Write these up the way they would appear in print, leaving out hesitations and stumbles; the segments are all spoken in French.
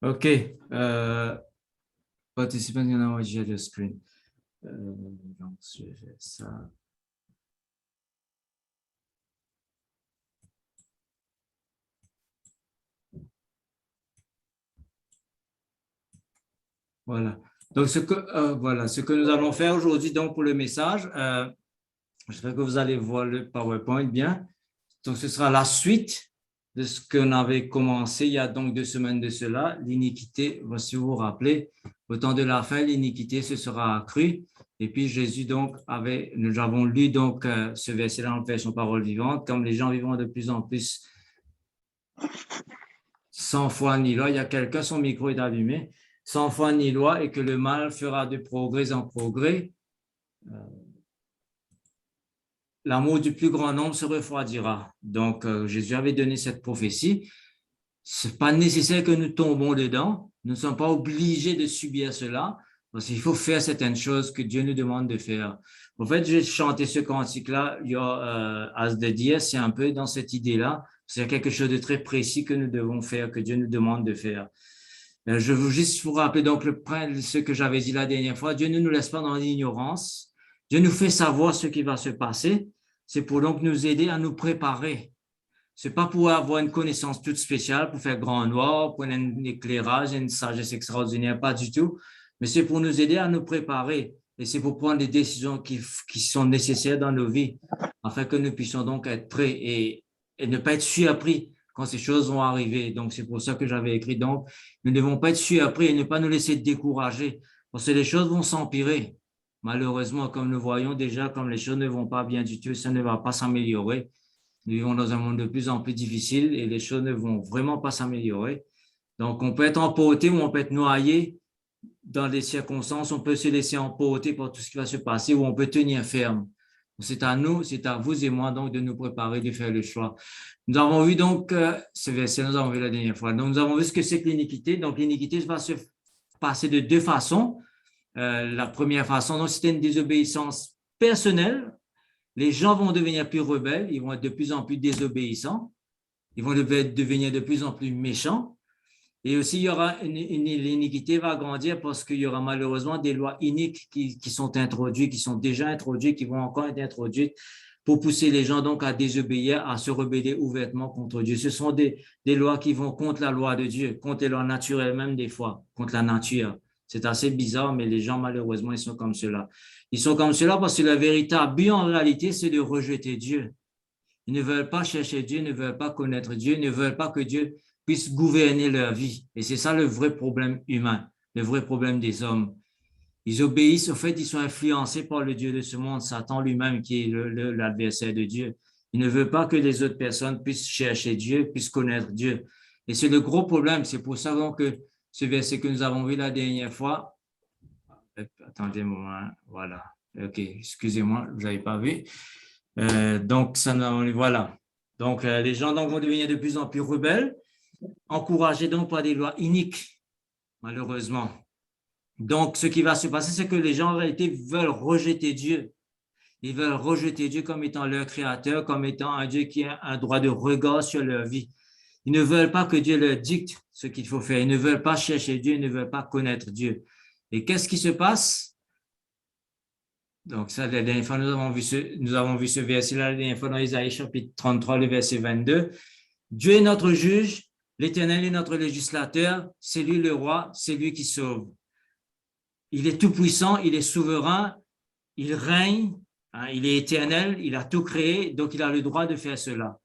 OK. Participants can now share the screen. Donc, je vais faire ça. Voilà. Donc, ce que nous allons faire aujourd'hui donc pour le message, j'espère que vous allez voir le PowerPoint bien. Donc, ce sera la suite de ce qu'on avait commencé il y a donc 2 semaines de cela. L'iniquité, si vous vous rappelez, au temps de la fin, l'iniquité se sera accrue. Et puis Jésus donc nous avons lu donc ce verset-là en version parole vivante, comme les gens vivant de plus en plus sans foi ni loi. Il y a quelqu'un, son micro est allumé. Sans foi ni loi, et que le mal fera de progrès en progrès. L'amour du plus grand nombre se refroidira. Donc, Jésus avait donné cette prophétie. Ce n'est pas nécessaire que nous tombons dedans. Nous ne sommes pas obligés de subir cela, parce qu'il faut faire certaines choses que Dieu nous demande de faire. En fait, j'ai chanté ce cantique-là, As de dire, c'est un peu dans cette idée-là. C'est quelque chose de très précis que nous devons faire, que Dieu nous demande de faire. Je veux juste vous rappeler donc ce que j'avais dit la dernière fois. Dieu ne nous laisse pas dans l'ignorance. Dieu nous fait savoir ce qui va se passer. C'est pour donc nous aider à nous préparer. C'est pas pour avoir une connaissance toute spéciale, pour faire grand noir, pour un éclairage, une sagesse extraordinaire, pas du tout. Mais c'est pour nous aider à nous préparer. Et c'est pour prendre des décisions qui sont nécessaires dans nos vies, afin que nous puissions donc être prêts et ne pas être surpris quand ces choses vont arriver. Donc, c'est pour ça que j'avais écrit. Donc, nous ne devons pas être surpris et ne pas nous laisser décourager, parce que les choses vont s'empirer. Malheureusement, comme nous voyons déjà, comme les choses ne vont pas bien du tout, ça ne va pas s'améliorer. Nous vivons dans un monde de plus en plus difficile et les choses ne vont vraiment pas s'améliorer. Donc, on peut être emporté ou on peut être noyé dans des circonstances. On peut se laisser emporter par tout ce qui va se passer ou on peut tenir ferme. C'est à nous, c'est à vous et moi donc de nous préparer, de faire le choix. Nous avons vu donc ce verset, nous avons vu la dernière fois. Donc, nous avons vu ce que c'est que l'iniquité. Donc, l'iniquité va se passer de 2 façons. La première façon, c'était une désobéissance personnelle. Les gens vont devenir plus rebelles, ils vont être de plus en plus désobéissants, ils vont devenir de plus en plus méchants. Et aussi, il y aura l'iniquité va grandir parce qu'il y aura malheureusement des lois iniques qui sont introduites, qui sont déjà introduites, qui vont encore être introduites pour pousser les gens donc à désobéir, à se rebeller ouvertement contre Dieu. Ce sont des lois qui vont contre la loi de Dieu, contre les lois naturelles même des fois, contre la nature. C'est assez bizarre, mais les gens, malheureusement, ils sont comme cela. Ils sont comme cela parce que le véritable but, en réalité, c'est de rejeter Dieu. Ils ne veulent pas chercher Dieu, ne veulent pas connaître Dieu, ne veulent pas que Dieu puisse gouverner leur vie. Et c'est ça le vrai problème humain, le vrai problème des hommes. Ils obéissent, au fait, ils sont influencés par le Dieu de ce monde, Satan lui-même, qui est l'adversaire de Dieu. Il ne veut pas que les autres personnes puissent chercher Dieu, puissent connaître Dieu. Et c'est le gros problème. C'est pour ça donc que ce verset que nous avons vu la dernière fois, attendez un moment, voilà. OK, excusez-moi, vous n'avez pas vu. Donc, voilà. Donc, les gens donc, vont devenir de plus en plus rebelles, encouragés donc par des lois iniques, malheureusement. Donc, ce qui va se passer, c'est que les gens, en réalité, veulent rejeter Dieu. Ils veulent rejeter Dieu comme étant leur créateur, comme étant un Dieu qui a un droit de regard sur leur vie. Ils ne veulent pas que Dieu leur dicte ce qu'il faut faire. Ils ne veulent pas chercher Dieu, ils ne veulent pas connaître Dieu. Et qu'est-ce qui se passe? Donc, ça, la dernière fois, nous avons vu ce verset-là, la dernière fois dans Isaïe chapitre 33, le verset 22. Dieu est notre juge, l'Éternel est notre législateur, c'est lui le roi, c'est lui qui sauve. Il est tout-puissant, il est souverain, il règne, hein, il est éternel, il a tout créé, donc il a le droit de faire cela.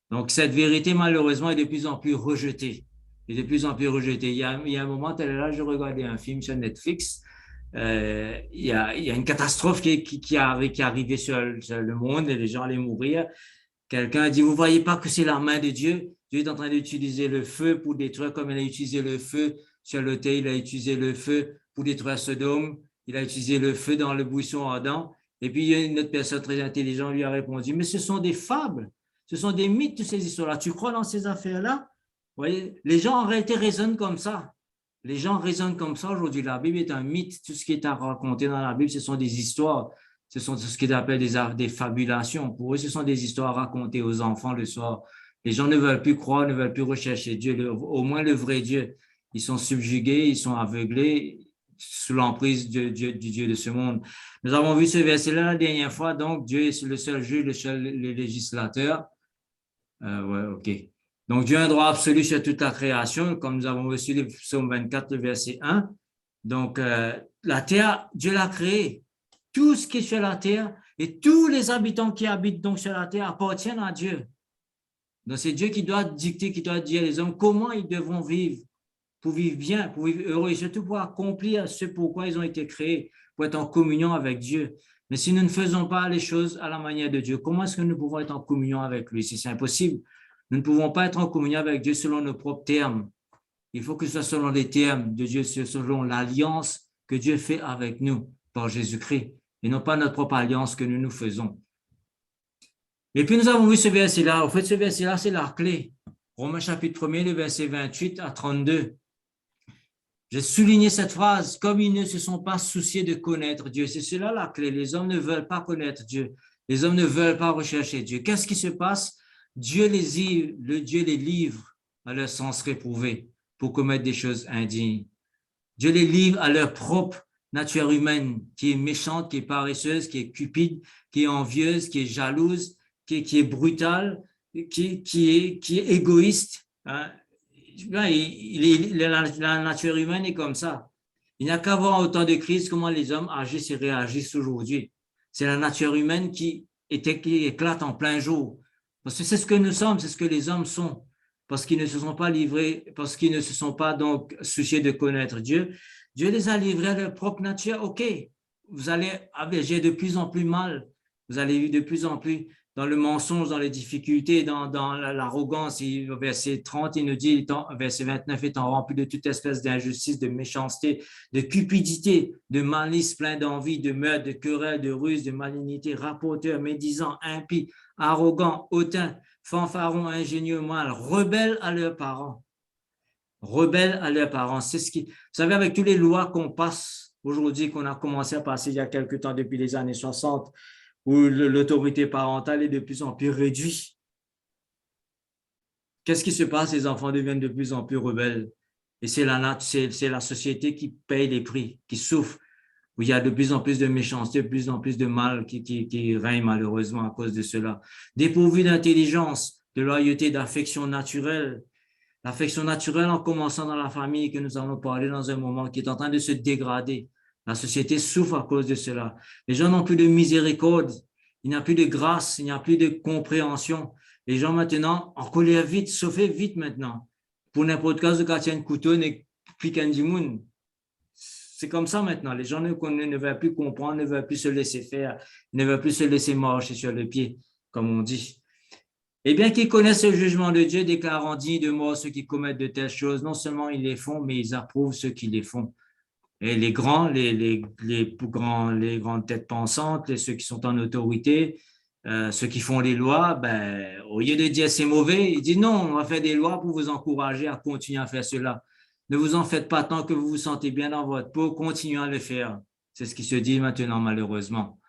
Donc, cette vérité, malheureusement, est de plus en plus rejetée. Il y a un moment, là, je regardais un film sur Netflix. Il y a une catastrophe qui est arrivée sur le monde et les gens allaient mourir. Quelqu'un a dit, vous ne voyez pas que c'est la main de Dieu? Dieu est en train d'utiliser le feu pour détruire, comme il a utilisé le feu sur l'autel, il a utilisé le feu pour détruire Sodome, il a utilisé le feu dans le buisson ardent. Et puis, il y a une autre personne très intelligente lui a répondu, mais ce sont des fables. Ce sont des mythes, toutes ces histoires-là. Tu crois dans ces affaires-là? Vous voyez, les gens en réalité raisonnent comme ça. Les gens raisonnent comme ça aujourd'hui. La Bible est un mythe. Tout ce qui est à raconter dans la Bible, ce sont des histoires. Ce sont ce qu'ils appellent des fabulations. Pour eux, ce sont des histoires racontées aux enfants le soir. Les gens ne veulent plus croire, ne veulent plus rechercher Dieu, au moins le vrai Dieu. Ils sont subjugués, ils sont aveuglés sous l'emprise du Dieu de ce monde. Nous avons vu ce verset-là la dernière fois. Donc, Dieu est le seul juge, le législateur. Ouais, OK. Donc, Dieu a un droit absolu sur toute la création, comme nous avons reçu le psaume 24, le verset 1. Donc, la terre, Dieu l'a créée. Tout ce qui est sur la terre et tous les habitants qui habitent donc sur la terre appartiennent à Dieu. Donc, c'est Dieu qui doit dicter, qui doit dire aux hommes comment ils devront vivre pour vivre bien, pour vivre heureux et surtout pour accomplir ce pourquoi ils ont été créés, pour être en communion avec Dieu. Mais si nous ne faisons pas les choses à la manière de Dieu, comment est-ce que nous pouvons être en communion avec lui? C'est impossible. Nous ne pouvons pas être en communion avec Dieu selon nos propres termes. Il faut que ce soit selon les termes de Dieu, selon l'alliance que Dieu fait avec nous par Jésus-Christ, et non pas notre propre alliance que nous nous faisons. Et puis nous avons vu ce verset-là. En fait, ce verset-là, c'est la clé. Romains chapitre 1er, le verset 28 à 32. J'ai souligné cette phrase, comme ils ne se sont pas souciés de connaître Dieu. C'est cela la clé. Les hommes ne veulent pas connaître Dieu. Les hommes ne veulent pas rechercher Dieu. Qu'est-ce qui se passe? Dieu les livre à leur sens réprouvé pour commettre des choses indignes. Dieu les livre à leur propre nature humaine, qui est méchante, qui est paresseuse, qui est cupide, qui est envieuse, qui est jalouse, qui est brutale, qui est égoïste. Hein? La nature humaine est comme ça. Il n'y a qu'à voir autant de crises, comment les hommes agissent et réagissent aujourd'hui. C'est la nature humaine qui éclate en plein jour. Parce que c'est ce que nous sommes, c'est ce que les hommes sont. Parce qu'ils ne se sont pas livrés, parce qu'ils ne se sont pas donc souciés de connaître Dieu. Dieu les a livrés à leur propre nature. OK, vous allez j'ai de plus en plus mal. Vous allez vivre de plus en plus dans le mensonge, dans les difficultés, dans l'arrogance. Verset 30, il nous dit, verset 29, étant rempli de toute espèce d'injustice, de méchanceté, de cupidité, de malice, plein d'envie, de meurtre, de querelle, de ruse, de malignité, rapporteur, médisant, impie, arrogant, hautain, fanfaron, ingénieux, mal, rebelles à leurs parents. Rebelles à leurs parents. C'est ce qui, vous savez, avec toutes les lois qu'on passe aujourd'hui, qu'on a commencé à passer il y a quelque temps, depuis les années 60, où l'autorité parentale est de plus en plus réduite. Qu'est-ce qui se passe? Les enfants deviennent de plus en plus rebelles. Et c'est la société qui paye les prix, qui souffre, où il y a de plus en plus de méchanceté, de plus en plus de mal qui règne malheureusement à cause de cela. Dépourvu d'intelligence, de loyauté, d'affection naturelle. L'affection naturelle en commençant dans la famille que nous allons parler dans un moment, qui est en train de se dégrader. La société souffre à cause de cela. Les gens n'ont plus de miséricorde, il n'y a plus de grâce, il n'y a plus de compréhension. Les gens maintenant, en colère vite, sauver vite maintenant. Pour n'importe quoi, quand il y a un couteau, et pique un dimoun. C'est comme ça maintenant. Les gens ne veulent plus comprendre, ne veulent plus se laisser faire, ne veulent plus se laisser marcher sur le pied, comme on dit. Et bien qu'ils connaissent le jugement de Dieu, déclarant dignes de mort ceux qui commettent de telles choses, non seulement ils les font, mais ils approuvent ceux qui les font. Et les grands, les grandes têtes pensantes, ceux qui sont en autorité, ceux qui font les lois, ben, au lieu de dire c'est mauvais, ils disent non, on va faire des lois pour vous encourager à continuer à faire cela. Ne vous en faites pas tant que vous vous sentez bien dans votre peau, continuez à le faire. C'est ce qui se dit maintenant, malheureusement.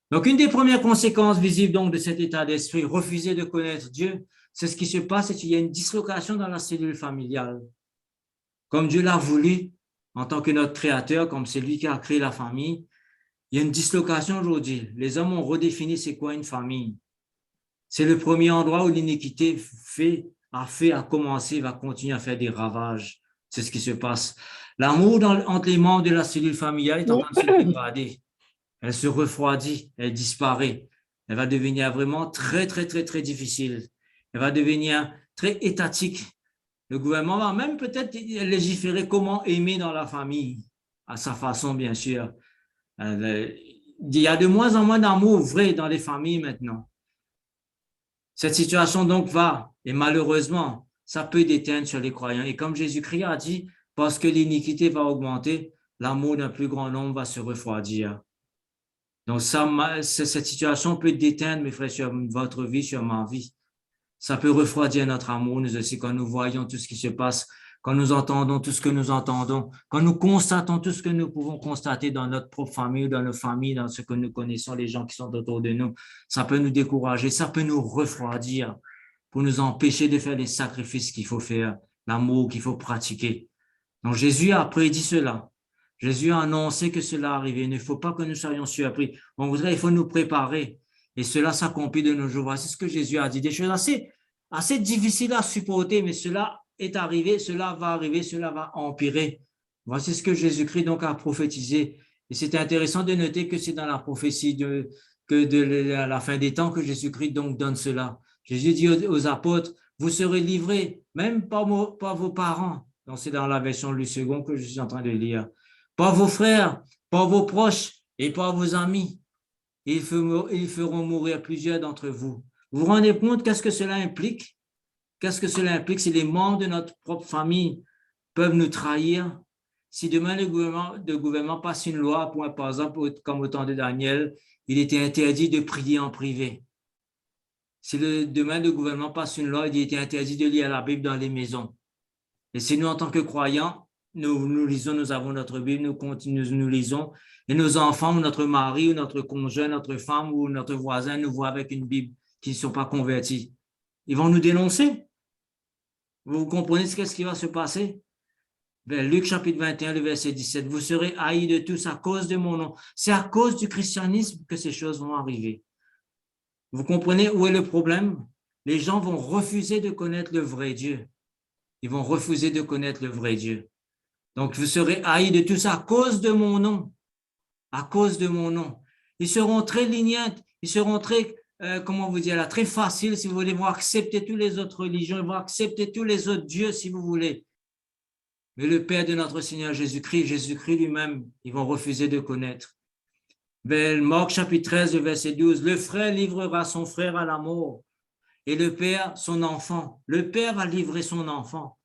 Donc, une des premières conséquences visibles donc, de cet état d'esprit, refuser de connaître Dieu, c'est ce qui se passe, c'est qu'il y a une dislocation dans la cellule familiale. Comme Dieu l'a voulu, en tant que notre créateur, comme c'est lui qui a créé la famille, il y a une dislocation aujourd'hui. Les hommes ont redéfini c'est quoi une famille. C'est le premier endroit où l'iniquité a commencé, va continuer à faire des ravages. C'est ce qui se passe. L'amour entre les membres de la cellule familiale est en train de se dégrader. Elle se refroidit, elle disparaît. Elle va devenir vraiment très, très, très, très difficile. Elle va devenir très étatique. Le gouvernement va même peut-être légiférer comment aimer dans la famille, à sa façon, bien sûr. Il y a de moins en moins d'amour vrai dans les familles maintenant. Cette situation donc va, et malheureusement, ça peut déteindre sur les croyants. Et comme Jésus-Christ a dit, parce que l'iniquité va augmenter, l'amour d'un plus grand nombre va se refroidir. Donc, cette situation peut déteindre, mes frères, sur votre vie, sur ma vie. Ça peut refroidir notre amour, nous aussi, quand nous voyons tout ce qui se passe, quand nous entendons tout ce que nous entendons, quand nous constatons tout ce que nous pouvons constater dans notre propre famille, dans nos familles, dans ce que nous connaissons, les gens qui sont autour de nous, ça peut nous décourager, ça peut nous refroidir pour nous empêcher de faire les sacrifices qu'il faut faire, l'amour qu'il faut pratiquer. Donc Jésus a prédit cela. Jésus a annoncé que cela arrivait. Il ne faut pas que nous soyons surpris. On voudrait, il faut nous préparer. Et cela s'accomplit de nos jours. Voici ce que Jésus a dit. Des choses assez difficiles à supporter, mais cela est arrivé, cela va arriver, cela va empirer. Voici ce que Jésus-Christ donc a prophétisé. Et c'est intéressant de noter que c'est dans la prophétie de la fin des temps que Jésus-Christ donc donne cela. Jésus dit aux apôtres, vous serez livrés, même par vos parents. Donc c'est dans la version Louis II que je suis en train de lire. Par vos frères, par vos proches et par vos amis. Ils feront mourir plusieurs d'entre vous. Vous vous rendez compte qu'est-ce que cela implique? Qu'est-ce que cela implique si les membres de notre propre famille peuvent nous trahir? Si demain le gouvernement passe une loi, par exemple, comme au temps de Daniel, il était interdit de prier en privé. Si demain le gouvernement passe une loi, il était interdit de lire la Bible dans les maisons. Et si nous, en tant que croyants, nous lisons, nous avons notre Bible, nous lisons, et nos enfants, ou notre mari, ou notre conjoint, notre femme, ou notre voisin nous voient avec une Bible qui ne sont pas convertis, ils vont nous dénoncer. Vous comprenez ce qui va se passer? Luc chapitre 21, le verset 17, vous serez haïs de tous à cause de mon nom. C'est à cause du christianisme que ces choses vont arriver. Vous comprenez où est le problème? Les gens vont refuser de connaître le vrai Dieu. Ils vont refuser de connaître le vrai Dieu. Donc, vous serez haïs de tous à cause de mon nom. À cause de mon nom. Ils seront très lignants, ils seront très, comment vous dire là, très faciles si vous voulez, ils vont accepter toutes les autres religions, ils vont accepter tous les autres dieux si vous voulez. Mais le Père de notre Seigneur Jésus-Christ, Jésus-Christ lui-même, ils vont refuser de connaître. Marc chapitre 13, verset 12, le frère livrera son frère à la mort et le Père son enfant. Le Père va livrer son enfant.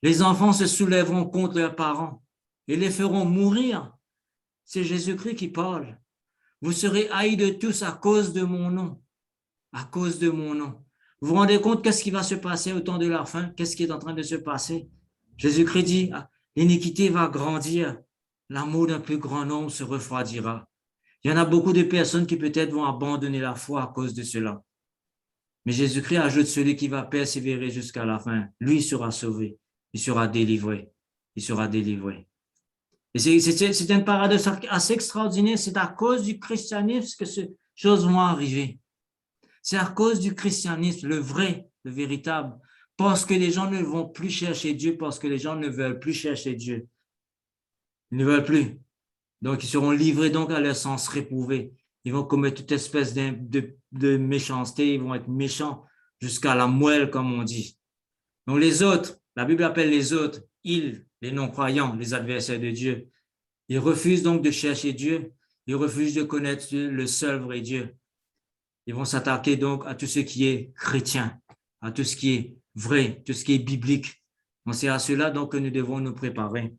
Les enfants se soulèveront contre leurs parents et les feront mourir. C'est Jésus-Christ qui parle. Vous serez haïs de tous à cause de mon nom. À cause de mon nom. Vous vous rendez compte qu'est-ce qui va se passer au temps de la fin? Qu'est-ce qui est en train de se passer? Jésus-Christ dit, l'iniquité va grandir. L'amour d'un plus grand nombre se refroidira. Il y en a beaucoup de personnes qui peut-être vont abandonner la foi à cause de cela. Mais Jésus-Christ ajoute celui qui va persévérer jusqu'à la fin. Lui sera sauvé. Il sera délivré. Il sera délivré. Et c'est un paradoxe assez extraordinaire. C'est à cause du christianisme que ces choses vont arriver. C'est à cause du christianisme, le vrai, le véritable. Parce que les gens ne vont plus chercher Dieu, parce que les gens ne veulent plus chercher Dieu. Ils ne veulent plus. Donc, ils seront livrés donc à leur sens réprouvé. Ils vont commettre toute espèce de méchanceté. Ils vont être méchants jusqu'à la moelle, comme on dit. Donc, les autres, la Bible appelle les autres, ils, les non-croyants, les adversaires de Dieu. Ils refusent donc de chercher Dieu. Ils refusent de connaître le seul vrai Dieu. Ils vont s'attaquer donc à tout ce qui est chrétien, à tout ce qui est vrai, tout ce qui est biblique. Donc, c'est à cela donc que nous devons nous préparer.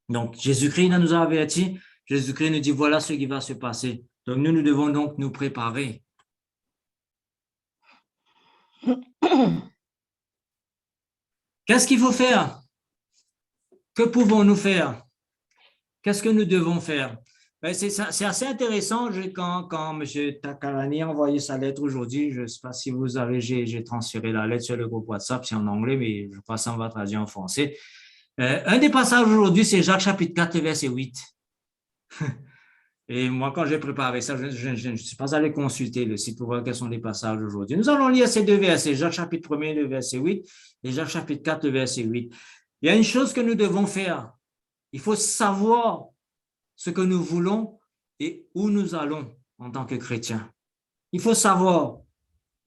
Donc, Jésus-Christ nous a avertis. Jésus-Christ nous dit, voilà ce qui va se passer. Donc, nous devons donc nous préparer. Qu'est-ce qu'il faut faire? Que pouvons-nous faire? Qu'est-ce que nous devons faire? C'est assez intéressant quand M. Takalani a envoyé sa lettre aujourd'hui. Je ne sais pas si vous avez, j'ai transféré la lettre sur le groupe WhatsApp, c'est en anglais, mais je crois que ça va traduire en français. Un des passages aujourd'hui, c'est Jacques chapitre 4, verset 8. Et moi, quand j'ai préparé ça, je ne suis pas allé consulter le site pour voir quels sont les passages aujourd'hui. Nous allons lire ces deux versets, Jacques chapitre 1, le verset 8, et Jacques chapitre 4, le verset 8. Il y a une chose que nous devons faire. Il faut savoir ce que nous voulons et où nous allons en tant que chrétiens. Il faut savoir.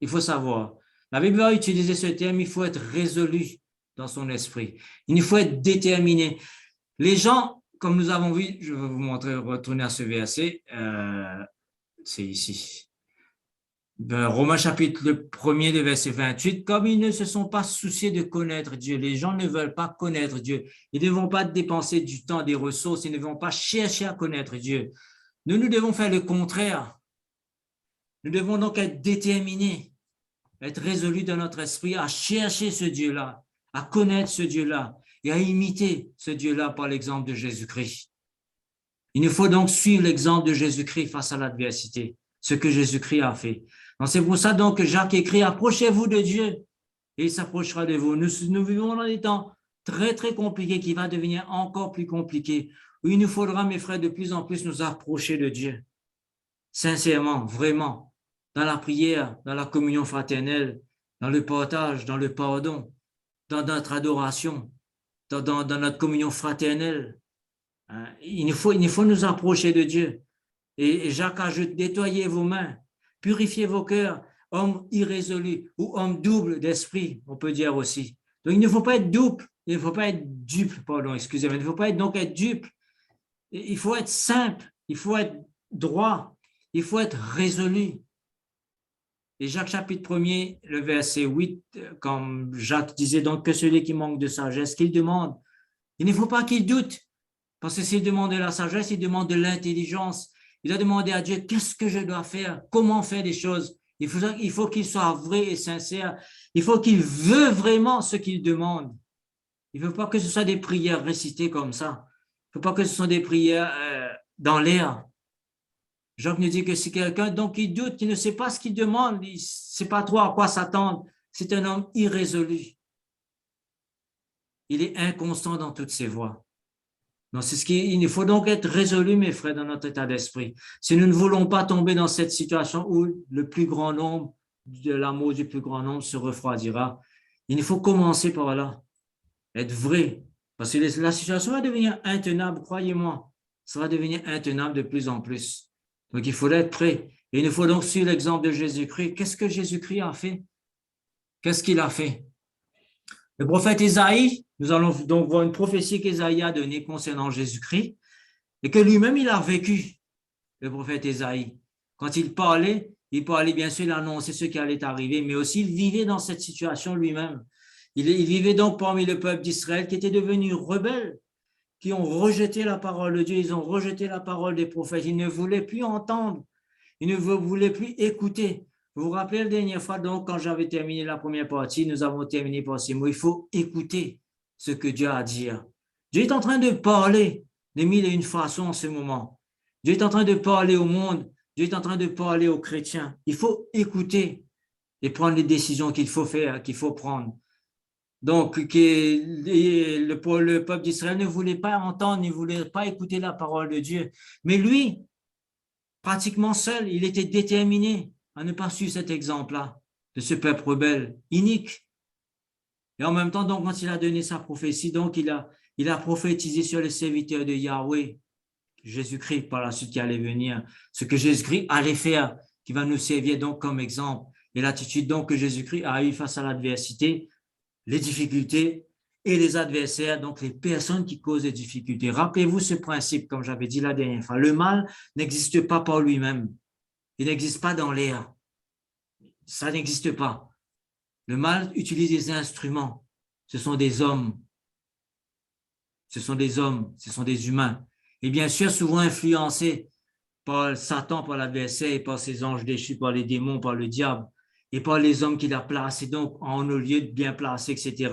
Il faut savoir. La Bible va utiliser ce terme, il faut être résolu dans son esprit. Il faut être déterminé. Les gens, comme nous avons vu, je vais vous montrer, retourner à ce verset, c'est ici. Romains chapitre le 1er, le verset 28, comme ils ne se sont pas souciés de connaître Dieu, les gens ne veulent pas connaître Dieu, ils ne vont pas dépenser du temps, des ressources, ils ne vont pas chercher à connaître Dieu. Nous devons faire le contraire. Nous devons donc être déterminés, être résolus dans notre esprit à chercher ce Dieu-là, à connaître ce Dieu-là. et à imiter ce Dieu-là par l'exemple de Jésus-Christ. Il nous faut donc suivre l'exemple de Jésus-Christ face à l'adversité, ce que Jésus-Christ a fait. Donc c'est pour ça donc que Jacques écrit, approchez-vous de Dieu et il s'approchera de vous. Nous vivons dans des temps très, très compliqués qui vont devenir encore plus compliqués, où il nous faudra, mes frères, de plus en plus nous approcher de Dieu. Sincèrement, vraiment, dans la prière, dans la communion fraternelle, dans le partage, dans le pardon, dans notre adoration, dans notre communion fraternelle. Il faut nous approcher de Dieu. Et Jacques ajoute, nettoyez vos mains, purifiez vos cœurs, hommes irrésolus ou hommes doubles d'esprit, on peut dire aussi. Donc, il ne faut pas être dupe, il ne faut pas être dupe, pardon, excusez-moi, il ne faut pas donc être dupe. Il faut être simple, il faut être droit, il faut être résolu. Et Jacques chapitre 1er, le verset 8, comme Jacques disait donc que celui qui manque de sagesse, qu'il demande. Il ne faut pas qu'il doute, parce que s'il demande de la sagesse, il demande de l'intelligence. Il doit demander à Dieu, qu'est-ce que je dois faire? Comment faire des choses? Il faut qu'il soit vrai et sincère. Il faut qu'il veut vraiment ce qu'il demande. Il ne veut pas que ce soit des prières récitées comme ça. Il ne faut pas que ce soit des prières dans l'air. Jacques nous dit que si quelqu'un donc qui doute, qui ne sait pas ce qu'il demande, il ne sait pas trop à quoi s'attendre, c'est un homme irrésolu. Il est inconstant dans toutes ses voies. Donc, il nous faut donc être résolu, mes frères, dans notre état d'esprit. Si nous ne voulons pas tomber dans cette situation où le plus grand nombre, de l'amour du plus grand nombre se refroidira, il nous faut commencer par là, être vrai. Parce que la situation va devenir intenable, croyez-moi. Ça va devenir intenable de plus en plus. Donc, il faut être prêt. Et il nous faut donc suivre l'exemple de Jésus-Christ. Qu'est-ce que Jésus-Christ a fait? Qu'est-ce qu'il a fait? Le prophète Ésaïe, nous allons donc voir une prophétie qu'Ésaïe a donnée concernant Jésus-Christ et que lui-même, il a vécu, le prophète Ésaïe. Quand il parlait bien sûr, il annonçait ce qui allait arriver, mais aussi il vivait dans cette situation lui-même. Il vivait donc parmi le peuple d'Israël qui était devenu rebelle, qui ont rejeté la parole de Dieu, ils ont rejeté la parole des prophètes, ils ne voulaient plus entendre, ils ne voulaient plus écouter. Vous vous rappelez la dernière fois, donc, quand j'avais terminé la première partie, nous avons terminé par ces mots. Il faut écouter ce que Dieu a à dire. Dieu est en train de parler de mille et une façons en ce moment. Dieu est en train de parler au monde. Dieu est en train de parler aux chrétiens. Il faut écouter et prendre les décisions qu'il faut faire, qu'il faut prendre. Donc, le peuple d'Israël ne voulait pas entendre, ne voulait pas écouter la parole de Dieu. Mais lui, pratiquement seul, il était déterminé à ne pas suivre cet exemple-là de ce peuple rebelle, inique. Et en même temps, donc, quand il a donné sa prophétie, donc il a prophétisé sur le serviteur de Yahweh, Jésus-Christ par la suite qui allait venir, ce que Jésus-Christ allait faire, qui va nous servir donc comme exemple. Et l'attitude donc que Jésus-Christ a eu face à l'adversité, les difficultés et les adversaires, donc les personnes qui causent des difficultés. Rappelez-vous ce principe, comme j'avais dit la dernière fois, le mal n'existe pas par lui-même. Il n'existe pas dans l'air. Ça n'existe pas. Le mal utilise des instruments. Ce sont des hommes. Ce sont des hommes, ce sont des humains. Et bien sûr, souvent influencés par Satan, par l'adversaire, et par ses anges déchus, par les démons, par le diable, et par les hommes qu'il a placés, donc en nos lieux bien placés, etc.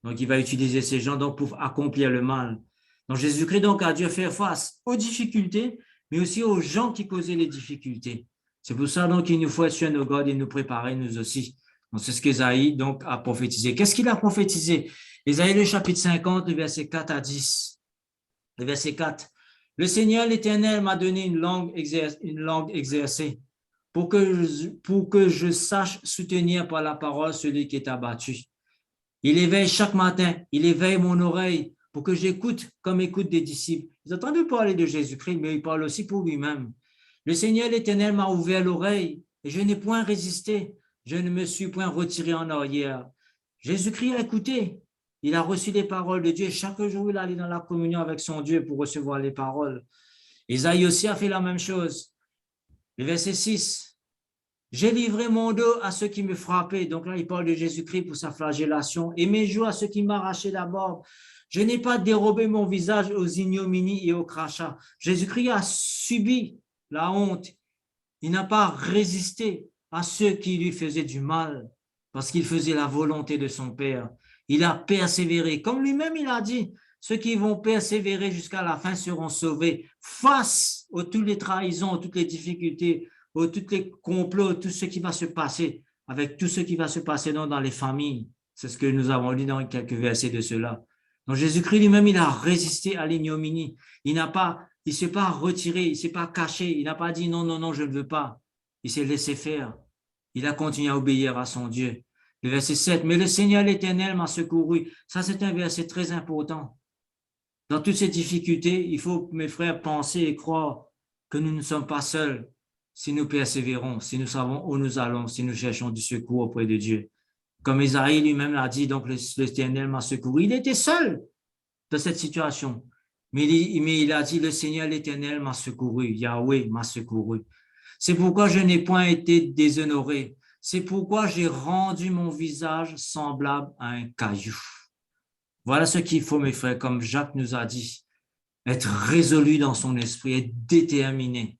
Donc, il va utiliser ces gens donc, pour accomplir le mal. Donc, Jésus-Christ donc, a dû faire face aux difficultés, mais aussi aux gens qui causaient les difficultés. C'est pour ça donc qu'il nous faut être sur nos gardes et nous préparer, nous aussi. Donc, c'est ce qu'Ésaïe donc, a prophétisé. Qu'est-ce qu'il a prophétisé? Ésaïe, le chapitre 50, le verset 4 à 10. Le verset 4. Le Seigneur l'Éternel m'a donné une langue exercée pour que je sache soutenir par la parole celui qui est abattu. Il éveille chaque matin, il éveille mon oreille pour que j'écoute comme écoute des disciples. Ils entendent parler de Jésus-Christ, mais il parle aussi pour lui-même. Le Seigneur l'Éternel m'a ouvert l'oreille et je n'ai point résisté. Je ne me suis point retiré en arrière. Jésus-Christ a écouté. Il a reçu les paroles de Dieu. Chaque jour, il allait dans la communion avec son Dieu pour recevoir les paroles. Ésaïe aussi a fait la même chose. Le verset 6. J'ai livré mon dos à ceux qui me frappaient. Donc là, il parle de Jésus-Christ pour sa flagellation. Et mes joues à ceux qui m'arrachaient la barbe. Je n'ai pas dérobé mon visage aux ignominies et aux crachats. Jésus-Christ a subi la honte. Il n'a pas résisté à ceux qui lui faisaient du mal parce qu'il faisait la volonté de son Père. Il a persévéré. Comme lui-même, il a dit, ceux qui vont persévérer jusqu'à la fin seront sauvés face à toutes les trahisons, à toutes les difficultés, à tous les complots, tout ce qui va se passer, avec tout ce qui va se passer dans les familles. C'est ce que nous avons lu dans quelques versets de cela. Donc Jésus-Christ lui-même, il a résisté à l'ignominie. Il ne s'est pas retiré, il ne s'est pas caché, il n'a pas dit non, non, non, je ne veux pas. Il s'est laissé faire. Il a continué à obéir à son Dieu. Le verset 7, mais le Seigneur l'Éternel m'a secouru. Ça, c'est un verset très important. Dans toutes ces difficultés, il faut, mes frères, penser et croire que nous ne sommes pas seuls si nous persévérons, si nous savons où nous allons, si nous cherchons du secours auprès de Dieu. Comme Isaïe lui-même l'a dit, donc l'Éternel m'a secouru. Il était seul dans cette situation. Mais il a dit, le Seigneur l'Éternel m'a secouru, Yahweh m'a secouru. C'est pourquoi je n'ai point été déshonoré. C'est pourquoi j'ai rendu mon visage semblable à un caillou. Voilà ce qu'il faut, mes frères, comme Jacques nous a dit. Être résolu dans son esprit, être déterminé.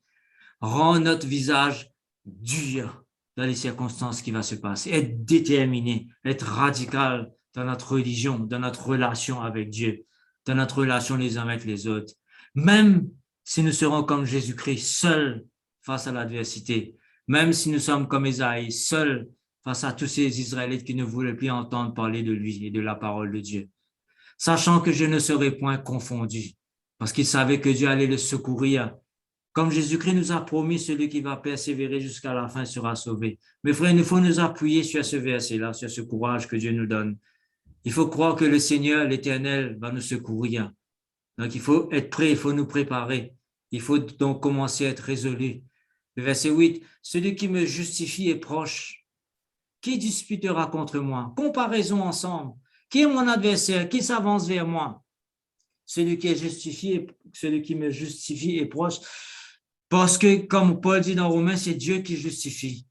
Rendre notre visage dur dans les circonstances qui vont se passer. Être déterminé, être radical dans notre religion, dans notre relation avec Dieu, dans notre relation les uns avec les autres. Même si nous serons comme Jésus-Christ, seuls face à l'adversité, même si nous sommes comme Ésaïe, seuls face à tous ces Israélites qui ne voulaient plus entendre parler de lui et de la parole de Dieu. Sachant que je ne serai point confondu, parce qu'il savait que Dieu allait le secourir. Comme Jésus-Christ nous a promis, celui qui va persévérer jusqu'à la fin sera sauvé. Mes frères, il faut nous appuyer sur ce verset-là, sur ce courage que Dieu nous donne. Il faut croire que le Seigneur, l'Éternel, va nous secourir. Donc, il faut être prêt, il faut nous préparer. Il faut donc commencer à être résolu. Le verset 8, celui qui me justifie est proche. Qui disputera contre moi? Comparaison ensemble. Qui est mon adversaire? Qui s'avance vers moi? Celui qui est justifié, celui qui me justifie est proche. Parce que, comme Paul dit dans Romains, c'est Dieu qui justifie.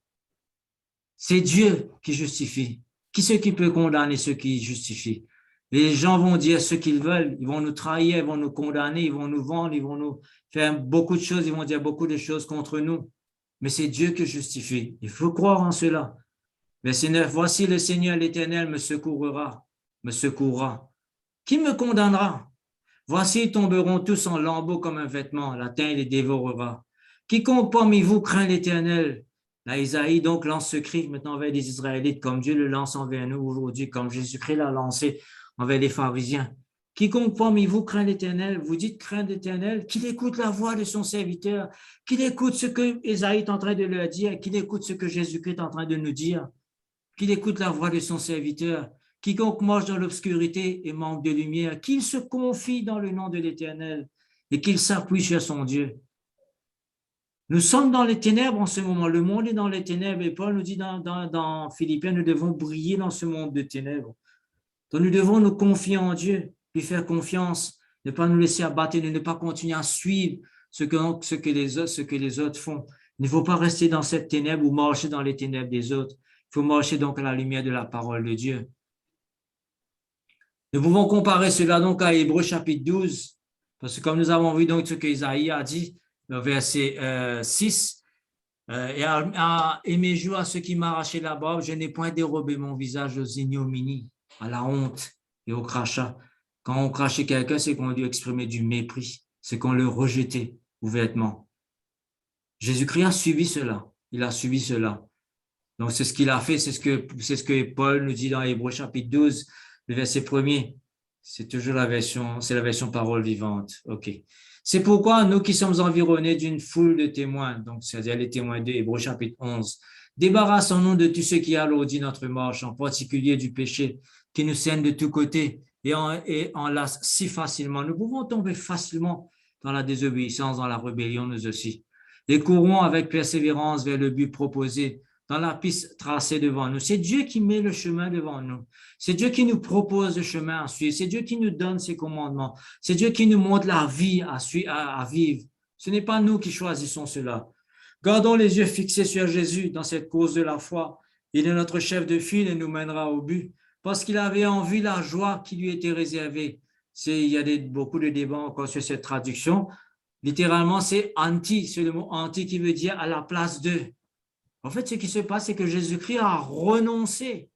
C'est Dieu qui justifie. Qui c'est qui peut condamner ceux qui justifient? Les gens vont dire ce qu'ils veulent, ils vont nous trahir, ils vont nous condamner, ils vont nous vendre, ils vont nous faire beaucoup de choses, ils vont dire beaucoup de choses contre nous. Mais c'est Dieu qui justifie. Il faut croire en cela. Verset 9, voici le Seigneur l'Éternel me secourra. Qui me condamnera? Voici, ils tomberont tous en lambeaux comme un vêtement, la terre les dévorera. Quiconque parmi vous craint l'Éternel. Là, Isaïe donc lance ce cri maintenant vers les Israélites, comme Dieu le lance envers nous aujourd'hui, comme Jésus-Christ l'a lancé envers les pharisiens. Quiconque parmi vous craint l'Éternel, vous dites craindre l'Éternel, qu'il écoute la voix de son serviteur, qu'il écoute ce que Isaïe est en train de leur dire, qu'il écoute ce que Jésus-Christ est en train de nous dire, qu'il écoute la voix de son serviteur. Quiconque marche dans l'obscurité et manque de lumière, qu'il se confie dans le nom de l'Éternel et qu'il s'appuie sur son Dieu. Nous sommes dans les ténèbres en ce moment. Le monde est dans les ténèbres et Paul nous dit dans Philippiens, nous devons briller dans ce monde de ténèbres. Donc nous devons nous confier en Dieu, lui faire confiance, ne pas nous laisser abattre, ne pas continuer à suivre ce que les autres font. Il ne faut pas rester dans cette ténèbre ou marcher dans les ténèbres des autres. Il faut marcher donc à la lumière de la parole de Dieu. Nous pouvons comparer cela donc à Hébreux chapitre 12, parce que comme nous avons vu donc ce qu'Isaïe a dit, le verset 6, et à aimer jour à ceux qui m'arrachaient la barbe, je n'ai point dérobé mon visage aux ignominies, à la honte et au crachat. Quand on crachait quelqu'un, c'est qu'on lui exprimait du mépris, c'est qu'on le rejetait ouvertement. Jésus-Christ a suivi cela, il a suivi cela. Donc c'est ce qu'il a fait, c'est ce que Paul nous dit dans Hébreux chapitre 12, le verset 1er, c'est toujours la version parole vivante. OK. C'est pourquoi nous qui sommes environnés d'une foule de témoins, donc c'est-à-dire les témoins de Hébreux chapitre 11, débarrassons-nous de tout ce qui alourdit notre marche, en particulier du péché qui nous saigne de tous côtés et enlace si facilement. Nous pouvons tomber facilement dans la désobéissance, dans la rébellion, nous aussi. Et courons avec persévérance vers le but proposé, dans la piste tracée devant nous. C'est Dieu qui met le chemin devant nous. C'est Dieu qui nous propose le chemin à suivre. C'est Dieu qui nous donne ses commandements. C'est Dieu qui nous montre la vie à vivre. Ce n'est pas nous qui choisissons cela. Gardons les yeux fixés sur Jésus dans cette cause de la foi. Il est notre chef de file et nous mènera au but parce qu'il avait en vue la joie qui lui était réservée. Il y a beaucoup de débats encore sur cette traduction. Littéralement, c'est anti, c'est le mot anti qui veut dire à la place de. En fait, ce qui se passe, c'est que Jésus-Christ a renoncé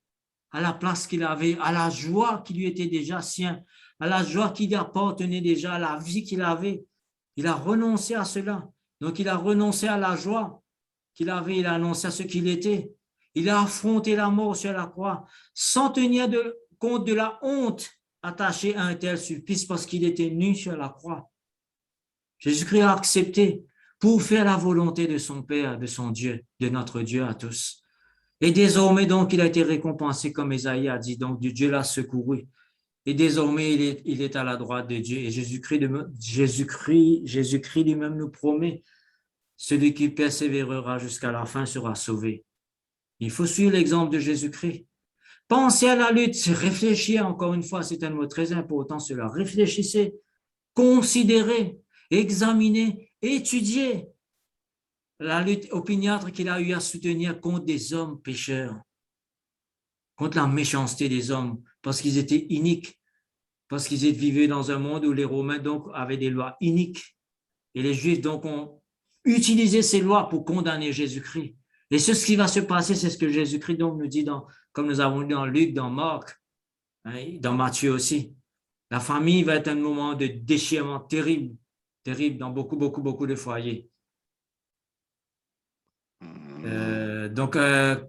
à la place qu'il avait, à la joie qui lui était déjà sien, à la joie qui lui appartenait déjà, à la vie qu'il avait. Il a renoncé à cela. Donc, il a renoncé à la joie qu'il avait, il a annoncé à ce qu'il était. Il a affronté la mort sur la croix sans tenir compte de la honte attachée à un tel supplice parce qu'il était nu sur la croix. Jésus-Christ a accepté pour faire la volonté de son Père, de son Dieu, de notre Dieu à tous. Et désormais, donc, il a été récompensé, comme Ésaïe a dit, donc Dieu l'a secouru. Et désormais, il est à la droite de Dieu. Et Jésus-Christ lui-même nous promet, celui qui persévérera jusqu'à la fin sera sauvé. Il faut suivre l'exemple de Jésus-Christ. Pensez à la lutte, réfléchir, encore une fois, c'est un mot très important, cela. Réfléchissez, considérez, examinez, étudiez la lutte opiniâtre qu'il a eu à soutenir contre des hommes pécheurs, contre la méchanceté des hommes, parce qu'ils étaient iniques, parce qu'ils vivaient dans un monde où les Romains donc avaient des lois iniques. Et les Juifs donc ont utilisé ces lois pour condamner Jésus-Christ. Et ce qui va se passer, c'est ce que Jésus-Christ donc nous dit, comme nous avons dit dans Luc, dans Marc, dans Matthieu aussi. La famille va être un moment de déchirement terrible, terrible dans beaucoup, beaucoup, beaucoup de foyers.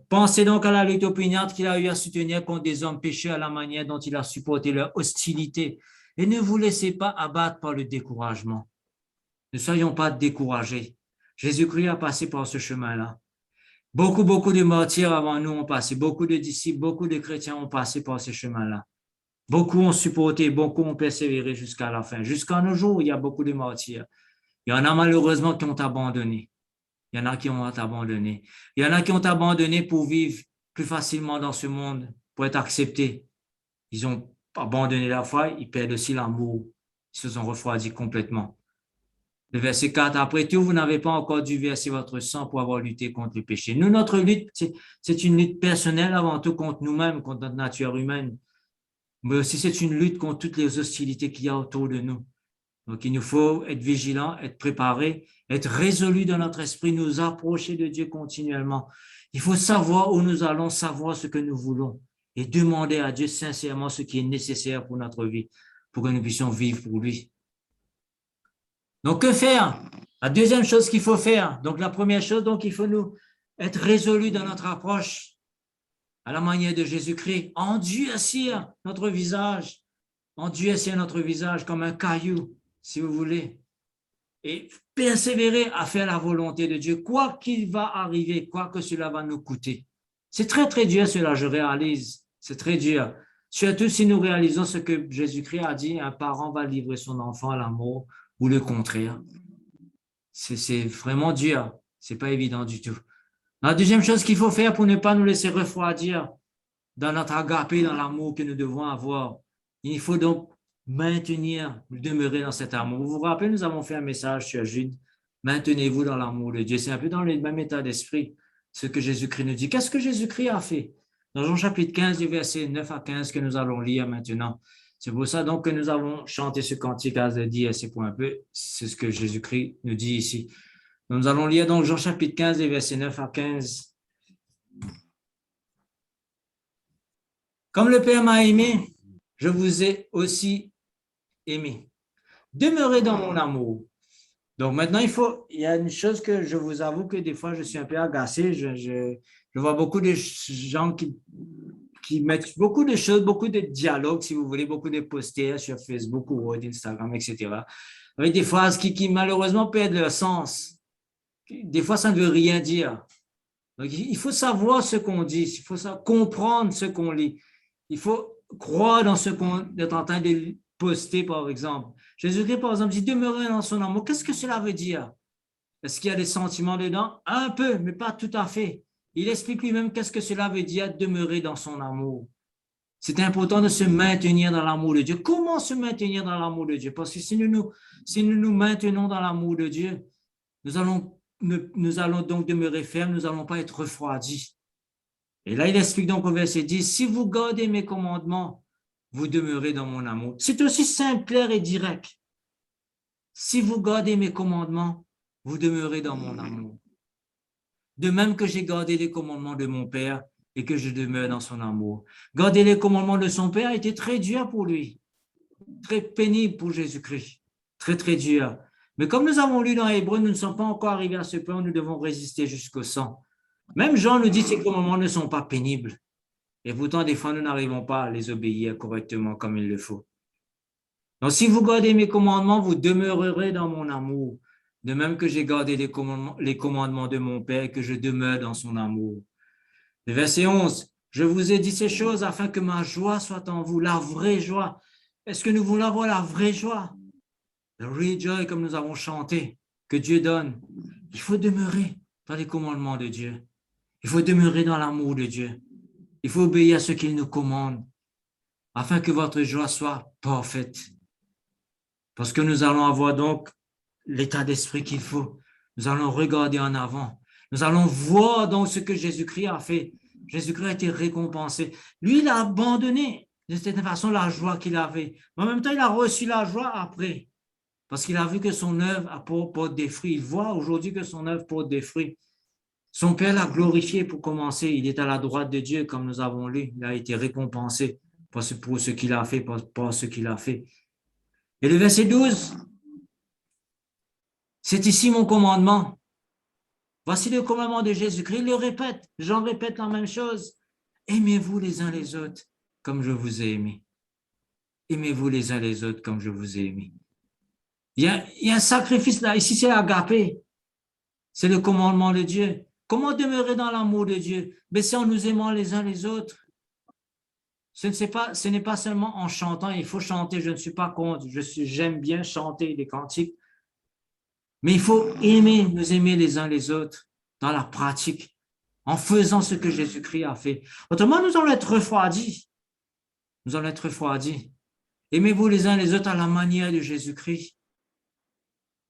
Pensez donc à la lutte opiniâtre qu'il a eu à soutenir contre des hommes pécheurs, à la manière dont il a supporté leur hostilité. Et ne vous laissez pas abattre par le découragement. Ne soyons pas découragés. Jésus-Christ a passé par ce chemin-là. Beaucoup, beaucoup de martyrs avant nous ont passé. Beaucoup de disciples, beaucoup de chrétiens ont passé par ce chemin-là. Beaucoup ont supporté, beaucoup ont persévéré jusqu'à la fin. Jusqu'à nos jours, il y a beaucoup de martyrs. Il y en a malheureusement qui ont abandonné. Il y en a qui ont abandonné. Il y en a qui ont abandonné pour vivre plus facilement dans ce monde, pour être acceptés. Ils ont abandonné la foi, ils perdent aussi l'amour. Ils se sont refroidis complètement. Le verset 4, après tout, vous n'avez pas encore dû verser votre sang pour avoir lutté contre le péché. Nous, notre lutte, c'est une lutte personnelle avant tout contre nous-mêmes, contre notre nature humaine. Mais aussi, c'est une lutte contre toutes les hostilités qu'il y a autour de nous. Donc, il nous faut être vigilants, être préparés, être résolus dans notre esprit, nous approcher de Dieu continuellement. Il faut savoir où nous allons, savoir ce que nous voulons et demander à Dieu sincèrement ce qui est nécessaire pour notre vie, pour que nous puissions vivre pour lui. Donc, que faire? La deuxième chose qu'il faut faire, donc la première chose, donc il faut nous être résolus dans notre approche à la manière de Jésus-Christ, endurcir notre visage, endurcir notre visage comme un caillou, si vous voulez, et persévérer à faire la volonté de Dieu, quoi qu'il va arriver, quoi que cela va nous coûter. C'est très, très dur cela, je réalise, c'est très dur. Surtout si nous réalisons ce que Jésus-Christ a dit, un parent va livrer son enfant à la mort ou le contraire. C'est vraiment dur, c'est pas évident du tout. La deuxième chose qu'il faut faire pour ne pas nous laisser refroidir dans notre agapé, dans l'amour que nous devons avoir, il faut donc maintenir, demeurer dans cet amour. Vous vous rappelez, nous avons fait un message sur Jude. Maintenez-vous dans l'amour de Dieu. C'est un peu dans le même état d'esprit, ce que Jésus-Christ nous dit. Qu'est-ce que Jésus-Christ a fait? Dans Jean chapitre 15, du verset 9 à 15 que nous allons lire maintenant. C'est pour ça donc que nous avons chanté ce cantique à dire, c'est pour un peu, c'est ce que Jésus-Christ nous dit ici. Nous allons lire donc Jean chapitre 15, verset 9 à 15. Comme le Père m'a aimé, je vous ai aussi aimé. Demeurez dans mon amour. Donc maintenant, il y a une chose que je vous avoue que des fois, je suis un peu agacé. Je vois beaucoup de gens qui mettent beaucoup de choses, beaucoup de dialogues, si vous voulez, beaucoup de posters sur Facebook ou Instagram, etc. Avec des phrases qui malheureusement perdent leur sens. Des fois, ça ne veut rien dire. Donc, il faut savoir ce qu'on dit, il faut comprendre ce qu'on lit. Il faut croire dans ce qu'on est en train de poster, par exemple. Jésus-Christ, par exemple, dit demeurer dans son amour. Qu'est-ce que cela veut dire? Est-ce qu'il y a des sentiments dedans? Un peu, mais pas tout à fait. Il explique lui-même qu'est-ce que cela veut dire demeurer dans son amour. C'est important de se maintenir dans l'amour de Dieu. Comment se maintenir dans l'amour de Dieu? Parce que si nous nous maintenons dans l'amour de Dieu, nous allons donc demeurer fermes, nous n'allons pas être refroidis. Et là, il explique donc au verset 10, si vous gardez mes commandements, vous demeurez dans mon amour. C'est aussi simple, clair et direct. Si vous gardez mes commandements, vous demeurez dans mon amour. De même que j'ai gardé les commandements de mon Père et que je demeure dans son amour. Garder les commandements de son Père était très dur pour lui, très pénible pour Jésus-Christ, très, très dur. Mais comme nous avons lu dans Hébreux, nous ne sommes pas encore arrivés à ce point où nous devons résister jusqu'au sang. Même Jean nous dit que ces commandements ne sont pas pénibles. Et pourtant, des fois, nous n'arrivons pas à les obéir correctement comme il le faut. Donc, si vous gardez mes commandements, vous demeurerez dans mon amour, de même que j'ai gardé les commandements de mon Père, que je demeure dans son amour. Le verset 11, je vous ai dit ces choses afin que ma joie soit en vous, la vraie joie. Est-ce que nous voulons avoir la vraie joie? Le real joy, comme nous avons chanté, que Dieu donne. Il faut demeurer dans les commandements de Dieu. Il faut demeurer dans l'amour de Dieu. Il faut obéir à ce qu'il nous commande, afin que votre joie soit parfaite. Parce que nous allons avoir donc l'état d'esprit qu'il faut. Nous allons regarder en avant. Nous allons voir donc ce que Jésus-Christ a fait. Jésus-Christ a été récompensé. Lui, il a abandonné de cette façon la joie qu'il avait. Mais en même temps, il a reçu la joie après. Parce qu'il a vu que son œuvre porte des fruits. Il voit aujourd'hui que son œuvre porte des fruits. Son Père l'a glorifié pour commencer. Il est à la droite de Dieu, comme nous avons lu. Il a été récompensé pour ce qu'il a fait, pour ce qu'il a fait. Et le verset 12, c'est ici mon commandement. Voici le commandement de Jésus-Christ. Il le répète, j'en répète la même chose. Aimez-vous les uns les autres comme je vous ai aimé. Aimez-vous les uns les autres comme je vous ai aimé. Il y a un sacrifice là. Ici, c'est l'agapé. C'est le commandement de Dieu. Comment demeurer dans l'amour de Dieu? Mais c'est en nous aimant les uns les autres. Ce n'est pas seulement en chantant. Il faut chanter. Je ne suis pas contre. J'aime bien chanter des cantiques. Mais il faut nous aimer les uns les autres dans la pratique, en faisant ce que Jésus-Christ a fait. Autrement, nous allons être refroidis. Nous allons être refroidis. Aimez-vous les uns les autres à la manière de Jésus-Christ,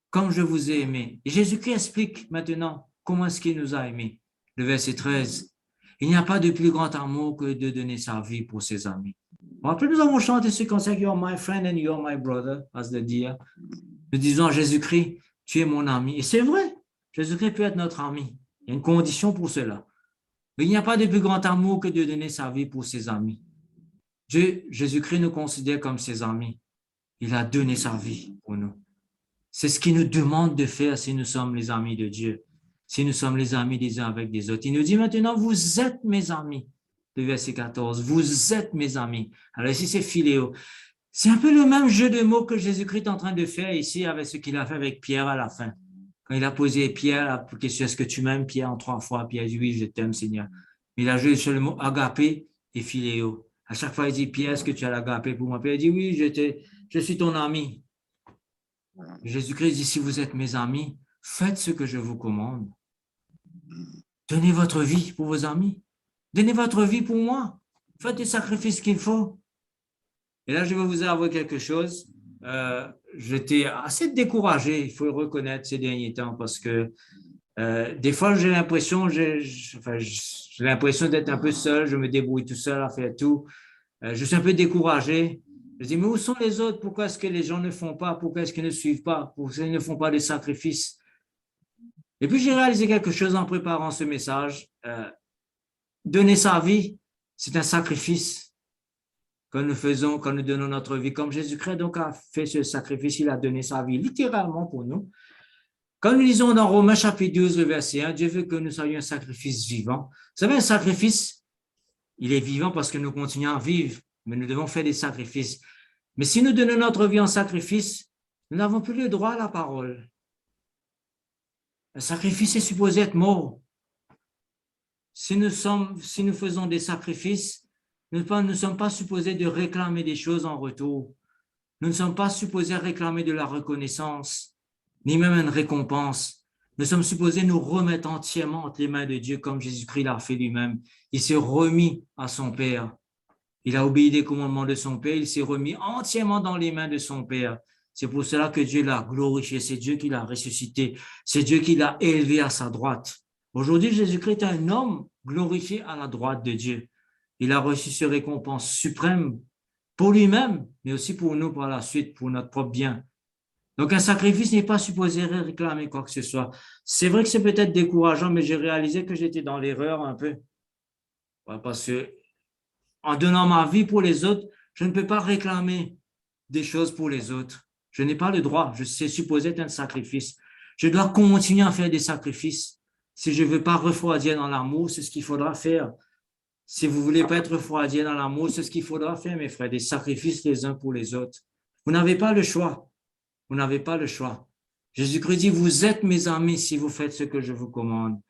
comme je vous ai aimé. Et Jésus-Christ explique maintenant comment est-ce qu'il nous a aimés. Le verset 13. Il n'y a pas de plus grand amour que de donner sa vie pour ses amis. Après, nous avons chanté ce conseil, You're my friend and you're my brother, as the dear. Nous disons à Jésus-Christ, tu es mon ami. Et c'est vrai, Jésus-Christ peut être notre ami. Il y a une condition pour cela. Mais il n'y a pas de plus grand amour que de donner sa vie pour ses amis. Jésus-Christ nous considère comme ses amis. Il a donné sa vie pour nous. C'est ce qu'il nous demande de faire si nous sommes les amis de Dieu, si nous sommes les amis des uns avec des autres. Il nous dit maintenant, vous êtes mes amis. Le verset 14, vous êtes mes amis. Alors ici, c'est philéo. C'est un peu le même jeu de mots que Jésus-Christ est en train de faire ici avec ce qu'il a fait avec Pierre à la fin. Quand il a posé Pierre la question, est-ce que tu m'aimes, Pierre, en 3 fois? Pierre dit, oui, je t'aime, Seigneur. Il a joué sur le mot agapé et philéo. À chaque fois, il dit, Pierre, est-ce que tu as l'agapé pour moi? Pierre dit, oui, je suis ton ami. Jésus-Christ dit, si vous êtes mes amis, faites ce que je vous commande. Donnez votre vie pour vos amis. Donnez votre vie pour moi. Faites les sacrifices qu'il faut. Et là, je vais vous avouer quelque chose. J'étais assez découragé, il faut le reconnaître, ces derniers temps, parce que des fois, j'ai l'impression d'être un peu seul, je me débrouille tout seul à faire tout. Je suis un peu découragé. Je dis, mais où sont les autres? Pourquoi est-ce que les gens ne font pas? Pourquoi est-ce qu'ils ne suivent pas? Pourquoi est-ce qu'ils ne font pas des sacrifices? Et puis, j'ai réalisé quelque chose en préparant ce message. Donner sa vie, c'est un sacrifice que nous faisons, quand nous donnons notre vie. Comme Jésus-Christ donc a fait ce sacrifice, il a donné sa vie littéralement pour nous. Quand nous lisons dans Romains chapitre 12, le verset 1, Dieu veut que nous soyons un sacrifice vivant. Vous savez, un sacrifice, il est vivant parce que nous continuons à vivre, mais nous devons faire des sacrifices. Mais si nous donnons notre vie en sacrifice, nous n'avons plus le droit à la parole. Un sacrifice est supposé être mort. Si nous faisons des sacrifices, nous ne sommes pas supposés de réclamer des choses en retour. Nous ne sommes pas supposés réclamer de la reconnaissance, ni même une récompense. Nous sommes supposés nous remettre entièrement entre les mains de Dieu comme Jésus-Christ l'a fait lui-même. Il s'est remis à son Père. Il a obéi des commandements de son Père. Il s'est remis entièrement dans les mains de son Père. C'est pour cela que Dieu l'a glorifié. C'est Dieu qui l'a ressuscité. C'est Dieu qui l'a élevé à sa droite. Aujourd'hui, Jésus-Christ est un homme glorifié à la droite de Dieu. Il a reçu ce récompense suprême pour lui-même, mais aussi pour nous par la suite, pour notre propre bien. Donc, un sacrifice n'est pas supposé réclamer quoi que ce soit. C'est vrai que c'est peut-être décourageant, mais j'ai réalisé que j'étais dans l'erreur un peu. Parce que en donnant ma vie pour les autres, je ne peux pas réclamer des choses pour les autres. Je n'ai pas le droit. C'est supposé être un sacrifice. Je dois continuer à faire des sacrifices. Si je ne veux pas refroidir dans l'amour, c'est ce qu'il faudra faire. Si vous ne voulez pas être refroidi dans l'amour, c'est ce qu'il faudra faire, mes frères, des sacrifices les uns pour les autres. Vous n'avez pas le choix. Vous n'avez pas le choix. Jésus-Christ dit, vous êtes mes amis si vous faites ce que je vous commande.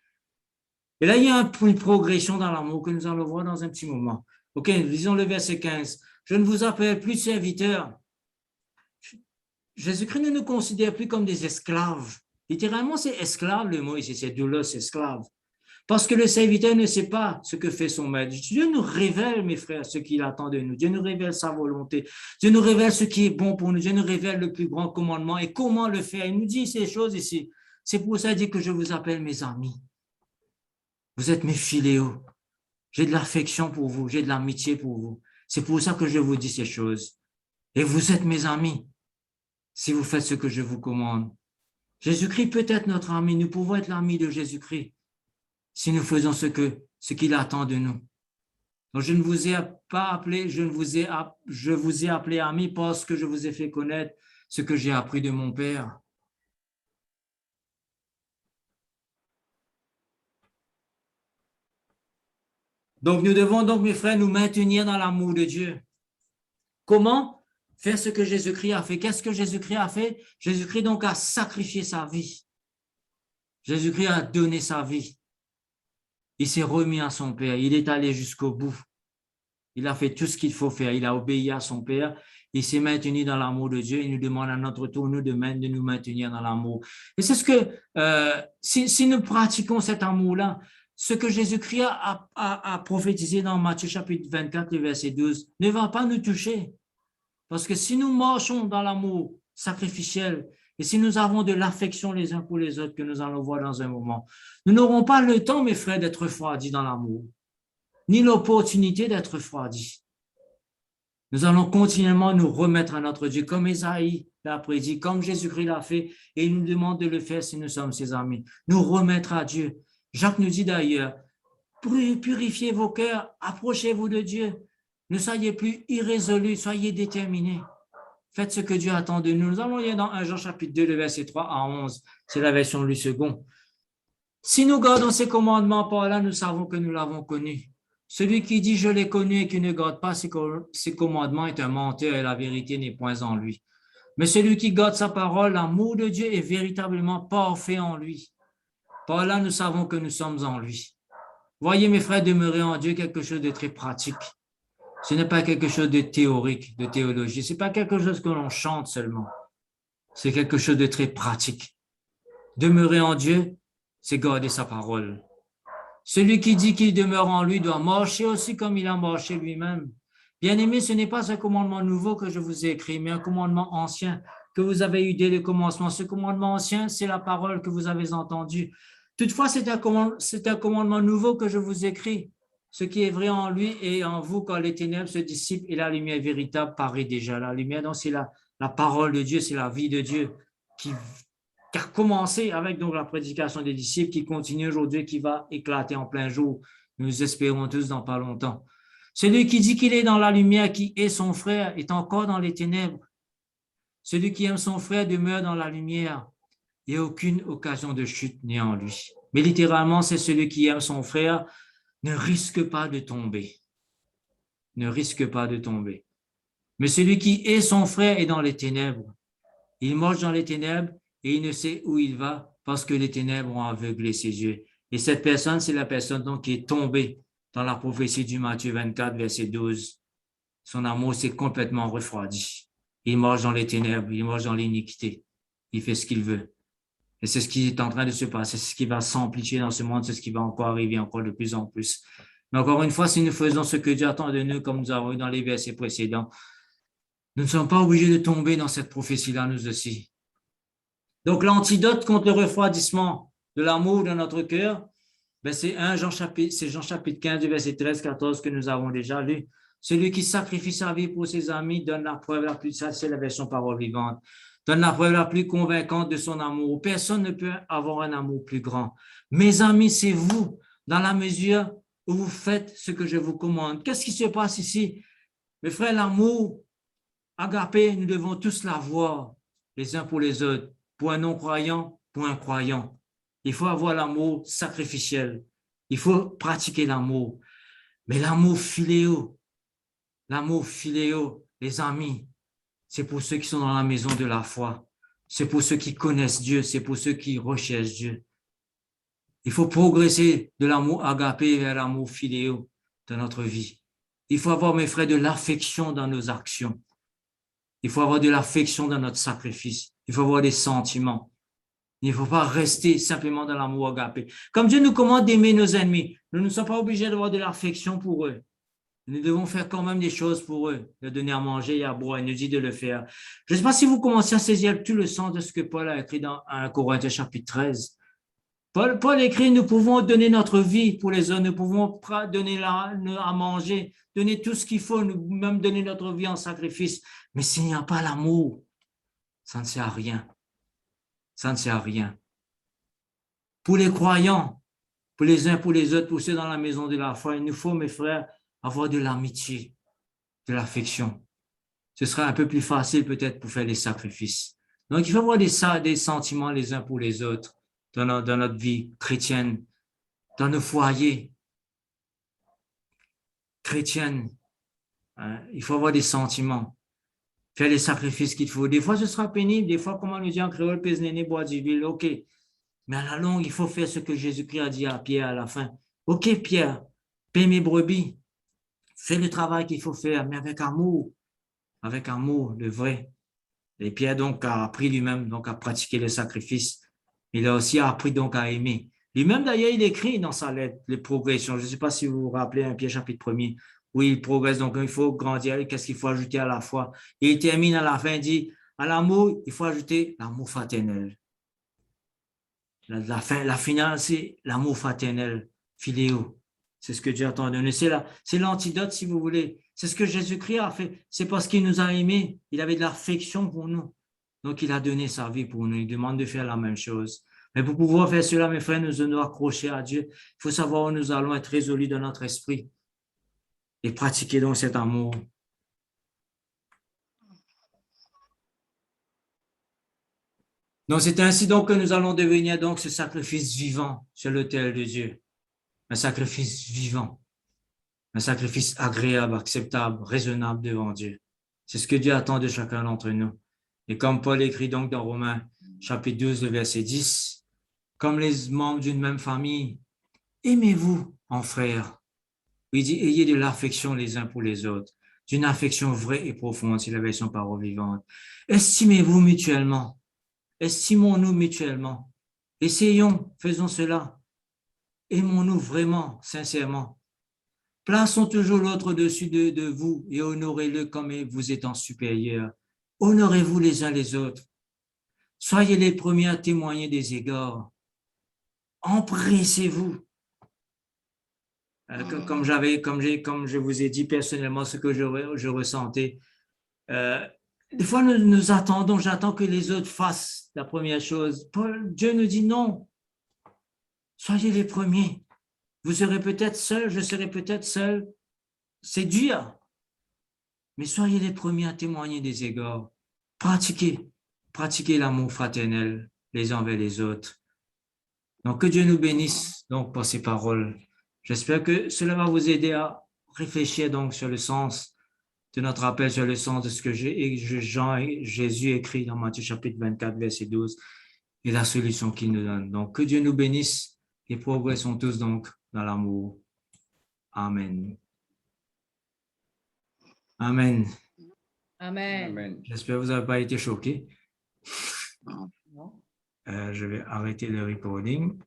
Et là, il y a une progression dans l'amour que nous allons voir dans un petit moment. OK, lisons le verset 15. Je ne vous appelle plus serviteurs. Jésus-Christ ne nous considère plus comme des esclaves. Littéralement, c'est esclave le mot ici, c'est doulos, esclave. Parce que le serviteur ne sait pas ce que fait son maître. Dieu nous révèle, mes frères, ce qu'il attend de nous. Dieu nous révèle sa volonté. Dieu nous révèle ce qui est bon pour nous. Dieu nous révèle le plus grand commandement et comment le faire. Il nous dit ces choses ici. C'est pour ça qu'il dit que je vous appelle mes amis. Vous êtes mes philéos. J'ai de l'affection pour vous. J'ai de l'amitié pour vous. C'est pour ça que je vous dis ces choses. Et vous êtes mes amis si vous faites ce que je vous commande. Jésus-Christ peut être notre ami. Nous pouvons être l'ami de Jésus-Christ si nous faisons ce qu'il attend de nous. Donc, je ne vous ai pas appelé, je vous ai appelé ami parce que je vous ai fait connaître ce que j'ai appris de mon Père. Donc, nous devons donc, mes frères, nous maintenir dans l'amour de Dieu. Comment? Faire ce que Jésus-Christ a fait. Qu'est-ce que Jésus-Christ a fait? Jésus-Christ donc a sacrifié sa vie. Jésus-Christ a donné sa vie. Il s'est remis à son Père. Il est allé jusqu'au bout. Il a fait tout ce qu'il faut faire. Il a obéi à son Père. Il s'est maintenu dans l'amour de Dieu. Il nous demande à notre tour, nous, de nous maintenir dans l'amour. Et c'est ce que, si nous pratiquons cet amour-là, ce que Jésus-Christ a prophétisé dans Matthieu chapitre 24, verset 12, ne va pas nous toucher. Parce que si nous marchons dans l'amour sacrificiel, et si nous avons de l'affection les uns pour les autres, que nous allons voir dans un moment, nous n'aurons pas le temps, mes frères, d'être refroidis dans l'amour, ni l'opportunité d'être refroidis. Nous allons continuellement nous remettre à notre Dieu, comme Ésaïe l'a prédit, comme Jésus-Christ l'a fait, et il nous demande de le faire si nous sommes ses amis. Nous remettre à Dieu. Jacques nous dit d'ailleurs, purifiez vos cœurs, approchez-vous de Dieu. Ne soyez plus irrésolus, soyez déterminés. Faites ce que Dieu attend de nous. Nous allons lire dans 1 Jean chapitre 2, le verset 3 à 11. C'est la version Louis II. Si nous gardons ces commandements par là, nous savons que nous l'avons connu. Celui qui dit « je l'ai connu » et qui ne garde pas ses commandements est un menteur et la vérité n'est point en lui. Mais celui qui garde sa parole, l'amour de Dieu est véritablement parfait en lui. Par là, nous savons que nous sommes en lui. Voyez, mes frères, demeurer en Dieu quelque chose de très pratique. Ce n'est pas quelque chose de théorique, de théologie. Ce n'est pas quelque chose que l'on chante seulement. C'est quelque chose de très pratique. Demeurer en Dieu, c'est garder sa parole. Celui qui dit qu'il demeure en lui doit marcher aussi comme il a marché lui-même. Bien-aimés, ce n'est pas un commandement nouveau que je vous ai écrit, mais un commandement ancien que vous avez eu dès le commencement. Ce commandement ancien, c'est la parole que vous avez entendue. Toutefois, c'est un commandement nouveau que je vous écris. Ce qui est vrai en lui et en vous quand les ténèbres se dissipent et la lumière véritable paraît déjà. La lumière, donc, c'est la parole de Dieu, c'est la vie de Dieu qui a commencé avec donc la prédication des disciples, qui continue aujourd'hui, qui va éclater en plein jour. Nous espérons tous dans pas longtemps. Celui qui dit qu'il est dans la lumière, qui est son frère, est encore dans les ténèbres. Celui qui aime son frère demeure dans la lumière et aucune occasion de chute n'est en lui. Mais littéralement, c'est celui qui aime son frère ne risque pas de tomber. Ne risque pas de tomber. Mais celui qui est son frère est dans les ténèbres. Il marche dans les ténèbres et il ne sait où il va parce que les ténèbres ont aveuglé ses yeux. Et cette personne, c'est la personne donc qui est tombée dans la prophétie du Matthieu 24, verset 12. Son amour s'est complètement refroidi. Il marche dans les ténèbres, il marche dans l'iniquité. Il fait ce qu'il veut. Et c'est ce qui est en train de se passer, c'est ce qui va s'amplifier dans ce monde, c'est ce qui va encore arriver encore de plus en plus. Mais encore une fois, si nous faisons ce que Dieu attend de nous, comme nous avons eu dans les versets précédents, nous ne sommes pas obligés de tomber dans cette prophétie-là, nous aussi. Donc, l'antidote contre le refroidissement de l'amour dans notre cœur, c'est Jean chapitre 15, verset 13-14 que nous avons déjà lu. Celui qui sacrifie sa vie pour ses amis donne la preuve la plus, ça c'est la version parole vivante, donne la preuve la plus convaincante de son amour. Personne ne peut avoir un amour plus grand. Mes amis, c'est vous, dans la mesure où vous faites ce que je vous commande. Qu'est-ce qui se passe ici? Mes frères, l'amour agapé, nous devons tous l'avoir les uns pour les autres, pour un non-croyant, pour un croyant. Il faut avoir l'amour sacrificiel. Il faut pratiquer l'amour. Mais l'amour philéo, les amis, c'est pour ceux qui sont dans la maison de la foi. C'est pour ceux qui connaissent Dieu. C'est pour ceux qui recherchent Dieu. Il faut progresser de l'amour agapé vers l'amour philéo dans notre vie. Il faut avoir, mes frères, de l'affection dans nos actions. Il faut avoir de l'affection dans notre sacrifice. Il faut avoir des sentiments. Il ne faut pas rester simplement dans l'amour agapé. Comme Dieu nous commande d'aimer nos ennemis, nous ne sommes pas obligés d'avoir de l'affection pour eux. Nous devons faire quand même des choses pour eux, leur donner à manger et à boire. Il nous dit de le faire. Je ne sais pas si vous commencez à saisir tout le sens de ce que Paul a écrit dans 1 Corinthiens chapitre 13. Paul écrit, nous pouvons donner notre vie pour les autres, nous pouvons donner à manger, donner tout ce qu'il faut, nous même donner notre vie en sacrifice. Mais s'il n'y a pas l'amour, ça ne sert à rien. Ça ne sert à rien. Pour les croyants, pour les uns, pour les autres, pour ceux dans la maison de la foi, il nous faut, mes frères, avoir de l'amitié, de l'affection. Ce sera un peu plus facile peut-être pour faire les sacrifices. Donc, il faut avoir des sentiments les uns pour les autres dans notre vie chrétienne, dans nos foyers chrétiennes. Il faut avoir des sentiments, faire les sacrifices qu'il faut. Des fois, ce sera pénible. Des fois, comme on nous dit en créole, pèse néné, bois du ville. OK. Mais à la longue, il faut faire ce que Jésus-Christ a dit à Pierre à la fin. OK, Pierre, paie mes brebis. Fais le travail qu'il faut faire, mais avec amour, le vrai. Et Pierre donc a appris lui-même donc à pratiquer le sacrifice. Il a aussi appris donc à aimer. Lui-même d'ailleurs, il écrit dans sa lettre les progressions. Je ne sais pas si vous vous rappelez un Pierre chapitre 1er, où il progresse. Donc il faut grandir. Qu'est-ce qu'il faut ajouter à la foi? Et il termine à la fin, il dit, à l'amour, il faut ajouter l'amour fraternel. La finale, c'est l'amour fraternel, philéo. C'est ce que Dieu attend de nous. C'est l'antidote, si vous voulez. C'est ce que Jésus-Christ a fait. C'est parce qu'il nous a aimés. Il avait de l'affection pour nous. Donc, il a donné sa vie pour nous. Il demande de faire la même chose. Mais pour pouvoir faire cela, mes frères, nous devons accrocher à Dieu. Il faut savoir où nous allons être résolus dans notre esprit et pratiquer donc cet amour. Donc, c'est ainsi donc que nous allons devenir donc ce sacrifice vivant sur l'autel de Dieu. Un sacrifice vivant. Un sacrifice agréable, acceptable, raisonnable devant Dieu. C'est ce que Dieu attend de chacun d'entre nous. Et comme Paul écrit donc dans Romains, chapitre 12, le verset 10, comme les membres d'une même famille, aimez-vous en frères. Il dit, ayez de l'affection les uns pour les autres, d'une affection vraie et profonde, c'est la version parole vivante. Estimez-vous mutuellement. Estimons-nous mutuellement. Essayons, faisons cela. Aimons-nous vraiment, sincèrement. Plaçons toujours l'autre au-dessus de vous et honorez-le comme vous étant supérieur. Honorez-vous les uns les autres. Soyez les premiers à témoigner des égards. Empressez-vous. Comme je vous ai dit personnellement ce que je ressentais. Des fois, nous attendons, j'attends que les autres fassent la première chose. Dieu nous dit non. Soyez les premiers. Vous serez peut-être seul, je serai peut-être seul. C'est dur. Mais soyez les premiers à témoigner des égards. Pratiquez l'amour fraternel les uns vers les autres. Donc, que Dieu nous bénisse donc pour ces paroles. J'espère que cela va vous aider à réfléchir donc sur le sens de notre appel, sur le sens de ce que Jésus écrit dans Matthieu chapitre 24, verset 12, et la solution qu'il nous donne. Donc, que Dieu nous bénisse et progressons tous donc dans l'amour. Amen. Amen. Amen. J'espère que vous n'avez pas été choqués. Non. Je vais arrêter le recording.